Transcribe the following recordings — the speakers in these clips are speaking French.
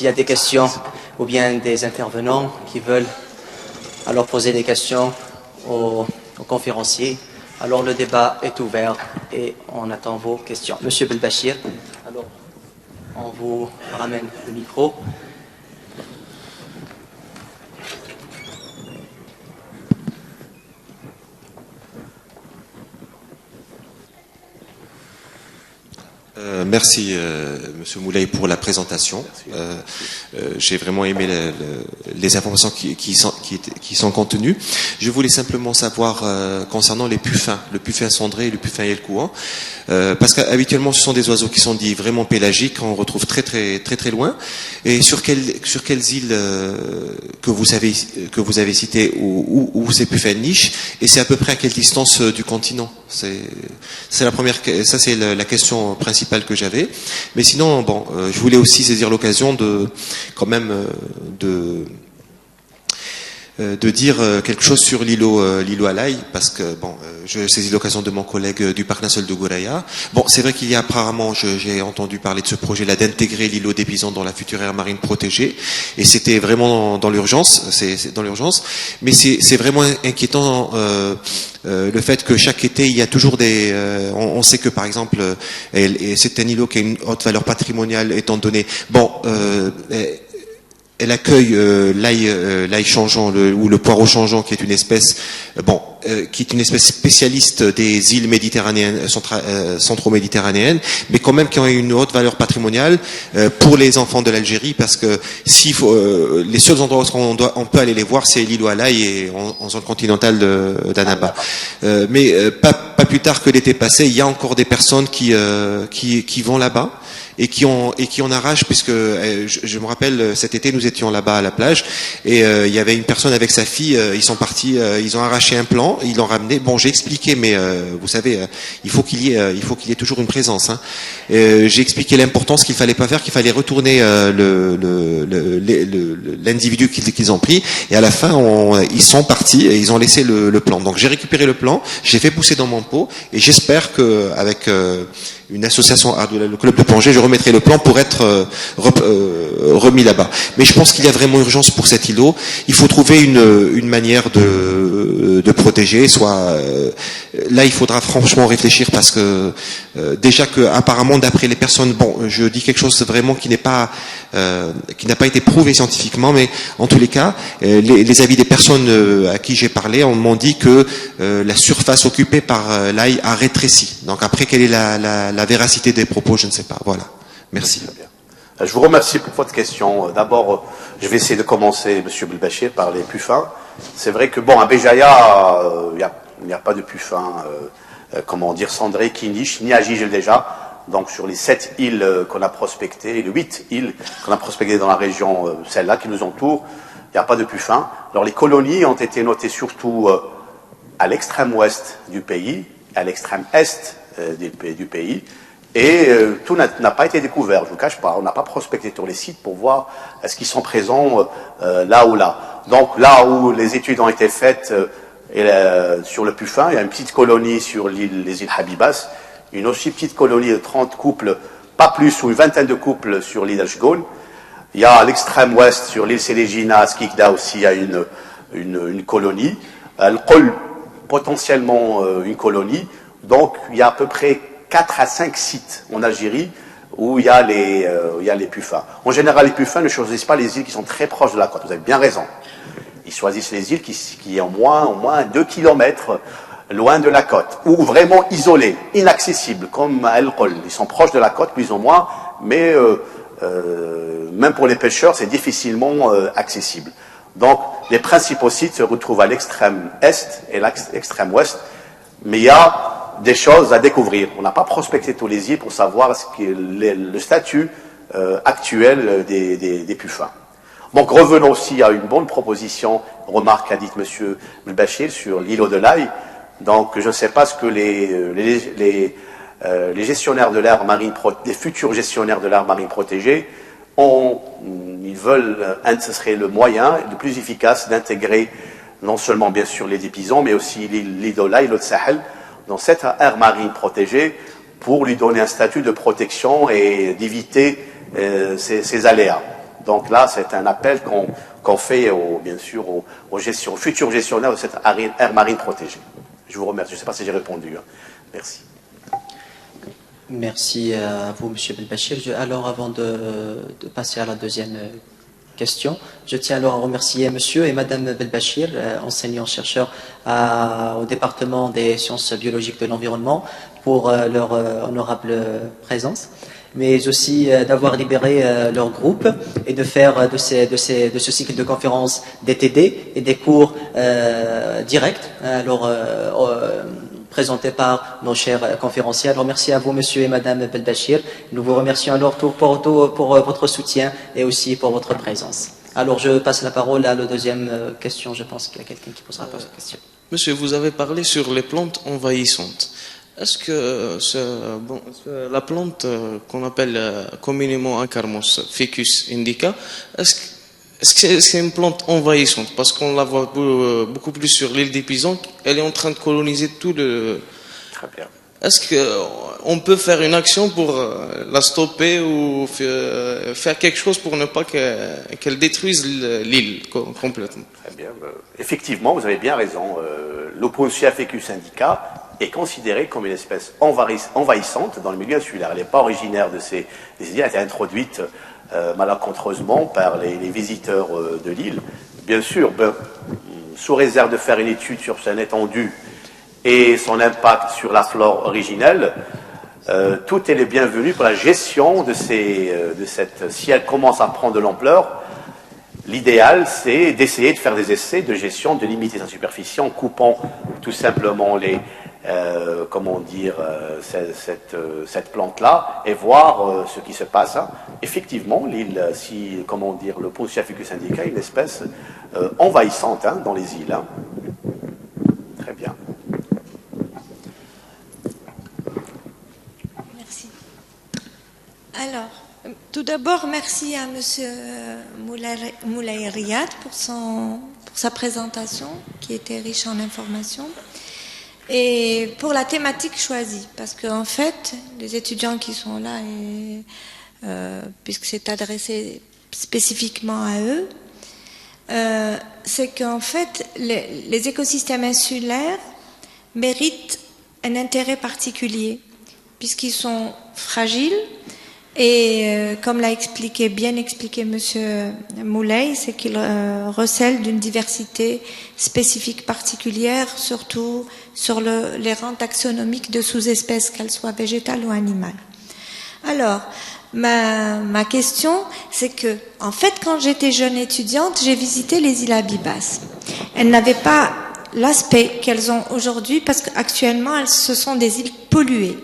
S'il y a des questions ou bien des intervenants qui veulent alors poser des questions aux conférenciers, alors le débat est ouvert et on attend vos questions. Monsieur Belbachir, alors on vous ramène le micro. Merci Monsieur Moulay pour la présentation. J'ai vraiment aimé les informations qui sont contenues. Je voulais simplement savoir concernant les puffins, le puffin cendré et le puffin yelkouan, parce qu'habituellement ce sont des oiseaux qui sont dits vraiment pélagiques, on retrouve très loin. Et sur quelles îles que vous avez citées où ces puffins nichent, et c'est à peu près à quelle distance du continent? C'est la première, ça c'est la question principale que j'avais. Mais sinon, bon, je voulais aussi saisir l'occasion de dire quelque chose sur l'îlot Alaï, parce que bon, je saisis l'occasion de mon collègue du parc national de Gouraya. Bon, c'est vrai qu'il y a apparemment, j'ai entendu parler de ce projet-là d'intégrer l'îlot des Bisons dans la future aire marine protégée, et c'était vraiment dans l'urgence, c'est dans l'urgence. Mais c'est vraiment inquiétant le fait que chaque été il y a toujours des, on sait que par exemple, c'est un îlot qui a une haute valeur patrimoniale étant donné, bon. Elle accueille l'ail changeant ou le poireau changeant, qui est une espèce qui est une espèce spécialiste des îles méditerranéennes, centro-méditerranéennes, mais quand même qui ont une haute valeur patrimoniale pour les enfants de l'Algérie, parce que les seuls endroits où on peut aller les voir, c'est l'îlot Alaï et en zone continentale d'Annaba. Mais pas plus tard que l'été passé, il y a encore des personnes qui vont là-bas et qui en arrachent, puisque je me rappelle, cet été nous étions là-bas à la plage et il y avait une personne avec sa fille, ils sont partis, ils ont arraché un plan, ils l'ont ramené. Bon, j'ai expliqué, mais vous savez, il faut qu'il y ait toujours une présence. Hein. J'ai expliqué l'importance qu'il fallait pas faire, qu'il fallait retourner l'individu qu'ils ont pris, et à la fin ils sont partis et ils ont laissé le plan. Donc j'ai récupéré le plan, j'ai fait pousser dans mon pot, et j'espère que avec une association, le club de plongée, je remettrai le plan pour être remis là-bas. Mais je pense qu'il y a vraiment urgence pour cet îlot. Il faut trouver une manière de protéger. Là, il faudra franchement réfléchir, parce que déjà que apparemment, d'après les personnes, bon, je dis quelque chose vraiment qui n'a pas été prouvé scientifiquement, mais en tous les cas, les avis des personnes à qui j'ai parlé m'ont dit que la surface occupée par l'ail a rétréci. Donc après, quelle est la véracité des propos, je ne sais pas. Voilà. Merci. Je vous remercie pour votre question. D'abord, je vais essayer de commencer, Monsieur Belbachir, par les puffins. C'est vrai que, bon, à Béjaïa, il n'y a pas de puffins, cendrés qui nichent, ni à Gigel déjà. Donc, sur les 7 îles qu'on a prospectées, les 8 îles qu'on a prospectées dans la région, celle-là qui nous entoure, il n'y a pas de puffins. Alors, les colonies ont été notées surtout à l'extrême ouest du pays, à l'extrême est du pays, et tout n'a pas été découvert, je ne vous cache pas, on n'a pas prospecté sur les sites pour voir est-ce qu'ils sont présents là ou là. Donc là où les études ont été faites sur le puffin, il y a une petite colonie sur les îles Habibas, une aussi petite colonie de 30 couples, pas plus, ou une vingtaine de couples sur l'île Ashgoun. Il y a à l'extrême ouest, sur l'île Selejina, à Skikda aussi, il y a une colonie. Al-Qol, potentiellement une colonie. Donc, il y a à peu près 4 à 5 sites en Algérie où il y a les puffins. En général, les puffins ne choisissent pas les îles qui sont très proches de la côte. Vous avez bien raison. Ils choisissent les îles qui sont au moins 2 kilomètres loin de la côte, ou vraiment isolées, inaccessibles, comme Al-Qol. Ils sont proches de la côte, plus ou moins, mais même pour les pêcheurs, c'est difficilement accessible. Donc, les principaux sites se retrouvent à l'extrême est et l'extrême ouest, mais il y a des choses à découvrir. On n'a pas prospecté tous les îles pour savoir ce qu'est le statut actuel des puffins. Donc revenons aussi à une bonne proposition, remarque qu'a dit M. Belbachir sur l'îlot de l'Aï. Donc je ne sais pas ce que les gestionnaires de l'aire marine, les futurs gestionnaires de l'aire marine protégée, ils veulent, ce serait le moyen le plus efficace d'intégrer non seulement bien sûr les Bisons, mais aussi l'îlot de l'Aï, l'îlot de Sahel, dans cette aire marine protégée, pour lui donner un statut de protection et d'éviter ces aléas. Donc là, c'est un appel qu'on fait, bien sûr, aux futurs gestionnaires de cette aire marine protégée. Je vous remercie. Je ne sais pas si j'ai répondu. Merci. Merci à vous, Monsieur Belbachir. Alors, avant de passer à la deuxième question, je tiens alors à remercier Monsieur et Madame Belbachir, enseignants-chercheurs au département des sciences biologiques de l'environnement, pour leur honorable présence, mais aussi d'avoir libéré leur groupe et de faire de ce cycle de conférences des TD et des cours directs. Alors, présenté par nos chers conférenciers. Alors merci à vous, monsieur et madame Belbachir. Nous vous remercions alors pour votre soutien et aussi pour votre présence. Alors je passe la parole à la deuxième question. Je pense qu'il y a quelqu'un qui posera la question. Monsieur, vous avez parlé sur les plantes envahissantes. Est-ce que la plante qu'on appelle communément Acarmos ficus indica, est-ce que c'est une plante envahissante? Parce qu'on la voit beaucoup plus sur l'île des Pisans, elle est en train de coloniser tout le... Très bien. Est-ce qu'on peut faire une action pour la stopper ou faire quelque chose pour ne pas qu'elle détruise l'île complètement? Très bien. Effectivement, vous avez bien raison. L'Opuntia ficus indica est considérée comme une espèce envahissante dans le milieu insulaire. Elle n'est pas originaire des îles, elle a été introduite malencontreusement par les visiteurs de l'île. Bien sûr, sous réserve de faire une étude sur son étendue et son impact sur la flore originelle, tout est le bienvenu pour la gestion si elle commence à prendre de l'ampleur. L'idéal, c'est d'essayer de faire des essais de gestion, de limiter sa superficie en coupant tout simplement cette plante-là et voir ce qui se passe. Effectivement, l'île, le Puntia ficus indica est une espèce envahissante dans les îles. Très bien. Merci. Alors, tout d'abord, merci à Monsieur Moulay Riyad pour sa présentation qui était riche en informations. Et pour la thématique choisie, parce qu'en fait, les étudiants qui sont là, puisque c'est adressé spécifiquement à eux, c'est qu'en fait, les écosystèmes insulaires méritent un intérêt particulier, puisqu'ils sont fragiles, et comme l'a bien expliqué Monsieur Moulay, c'est qu'ils recèlent d'une diversité spécifique particulière, surtout sur les rangs taxonomiques de sous-espèces, qu'elles soient végétales ou animales. Alors, ma question, c'est que, en fait, quand j'étais jeune étudiante, j'ai visité les îles Abibas. Elles n'avaient pas l'aspect qu'elles ont aujourd'hui, parce qu'actuellement, ce sont des îles polluées.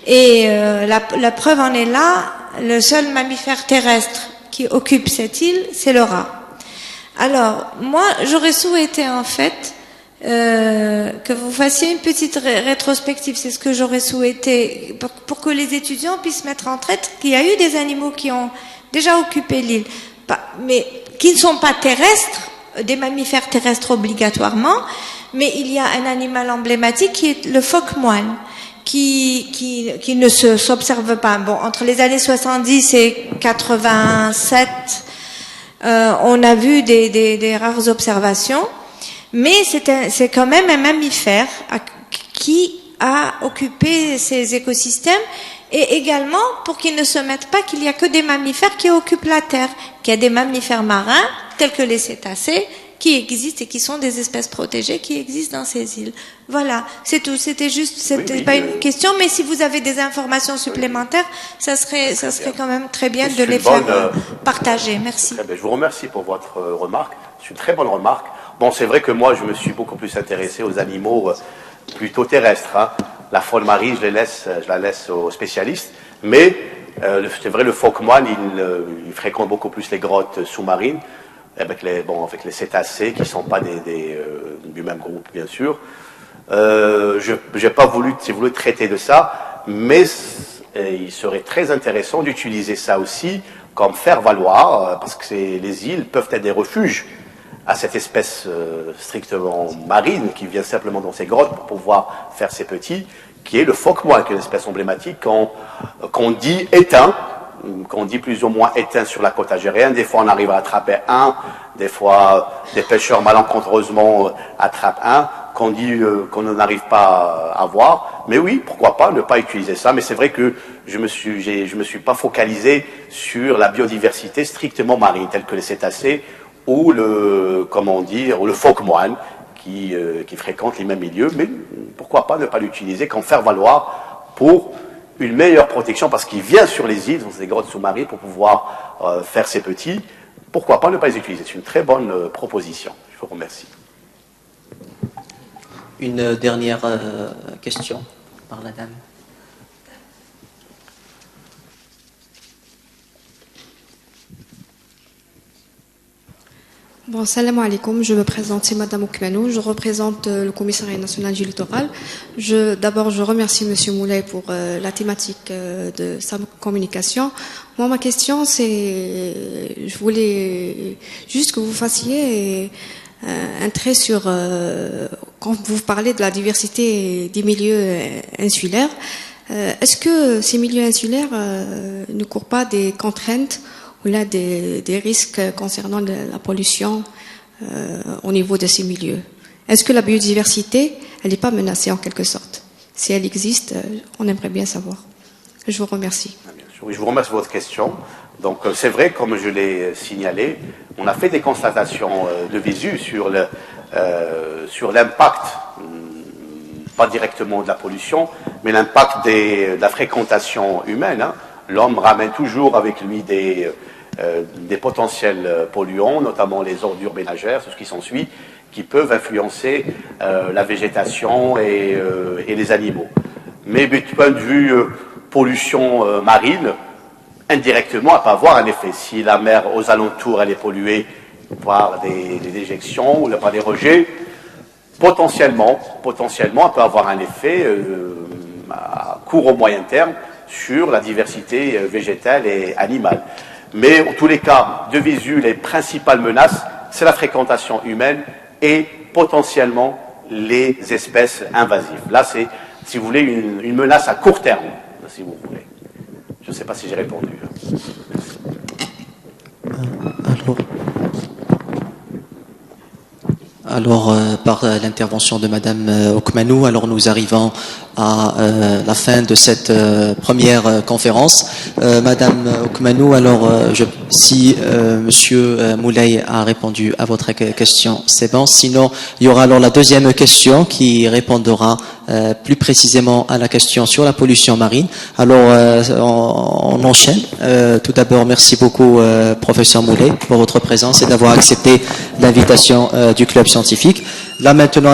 Et la preuve en est là, le seul mammifère terrestre qui occupe cette île, c'est le rat. Alors, moi, j'aurais souhaité en fait que vous fassiez une petite rétrospective, c'est ce que j'aurais souhaité, pour que les étudiants puissent mettre en tête qu'il y a eu des animaux qui ont déjà occupé l'île, mais qui ne sont pas terrestres, des mammifères terrestres obligatoirement, mais il y a un animal emblématique qui est le phoque-moine, qui ne s'observe pas. Bon, entre les années 70 et 87, on a vu des rares observations, mais c'est quand même un mammifère qui a occupé ces écosystèmes, et également pour qu'ils ne se mettent pas qu'il n'y a que des mammifères qui occupent la Terre, qu'il y a des mammifères marins, tels que les cétacés, qui existent et qui sont des espèces protégées qui existent dans ces îles. Voilà, c'est tout. C'était pas une question, mais si vous avez des informations supplémentaires, ça serait quand même très bien de les faire partager. Merci. Très bien. Je vous remercie pour votre remarque. C'est une très bonne remarque. Bon, c'est vrai que moi, je me suis beaucoup plus intéressé aux animaux plutôt terrestres. La faune marine, je la laisse aux spécialistes. Mais c'est vrai, le phoque-moine, il fréquente beaucoup plus les grottes sous-marines, avec les cétacés qui ne sont pas du même groupe, bien sûr. Je n'ai pas voulu traiter de ça, mais il serait très intéressant d'utiliser ça aussi comme faire valoir, parce que les îles peuvent être des refuges à cette espèce strictement marine qui vient simplement dans ces grottes pour pouvoir faire ses petits, qui est le phoque-moine, qui est une espèce emblématique qu'on dit éteint qu'on dit plus ou moins éteints sur la côte algérienne. Des fois, on arrive à attraper un, des fois, des pêcheurs malencontreusement attrapent un, qu'on dit qu'on n'arrive pas à voir. Mais oui, pourquoi pas ne pas utiliser ça. Mais c'est vrai que je me suis pas focalisé sur la biodiversité strictement marine, telle que les cétacés ou le phoque moine qui fréquente les mêmes milieux. Mais pourquoi pas ne pas l'utiliser, qu'en faire valoir pour une meilleure protection, parce qu'il vient sur les îles, dans des grottes sous-marines, pour pouvoir faire ses petits. Pourquoi pas ne pas les utiliser? C'est une très bonne proposition. Je vous remercie. Une dernière question par la dame. Bon, salam alaikum, je me présente, c'est Madame Oukmanou, je représente le commissariat national du littoral. D'abord, je remercie Monsieur Moulay pour la thématique de sa communication. Moi, ma question, je voulais juste que vous fassiez un trait sur, quand vous parlez de la diversité des milieux insulaires, est-ce que ces milieux insulaires ne courent pas des contraintes ou là des risques concernant la pollution au niveau de ces milieux? Est-ce que la biodiversité, elle n'est pas menacée en quelque sorte? Si elle existe, on aimerait bien savoir. Je vous remercie. Oui, je vous remercie de votre question. Donc c'est vrai, comme je l'ai signalé, on a fait des constatations de visu sur l'impact, pas directement de la pollution, mais l'impact de la fréquentation humaine. Hein. L'homme ramène toujours avec lui des potentiels polluants, notamment les ordures ménagères, tout ce qui s'ensuit, qui peuvent influencer la végétation et les animaux. Mais du point de vue pollution marine, indirectement, elle peut avoir un effet. Si la mer aux alentours elle est polluée par des déjections ou par des rejets, potentiellement, elle peut avoir un effet à court ou moyen terme sur la diversité végétale et animale. Mais en tous les cas, de visu, les principales menaces, c'est la fréquentation humaine et potentiellement les espèces invasives. Là, c'est, si vous voulez, une menace à court terme, si vous voulez. Je ne sais pas si j'ai répondu. Alors, par l'intervention de Madame Oukmanou, alors nous arrivons à la fin de cette première conférence. Madame Oukmanou, alors si Monsieur Moulay a répondu à votre question, c'est bon. Sinon, il y aura alors la deuxième question qui répondra plus précisément à la question sur la pollution marine. Alors, on enchaîne. Tout d'abord, merci beaucoup, professeur Moulay, pour votre présence et d'avoir accepté l'invitation du club scientifique. Là maintenant.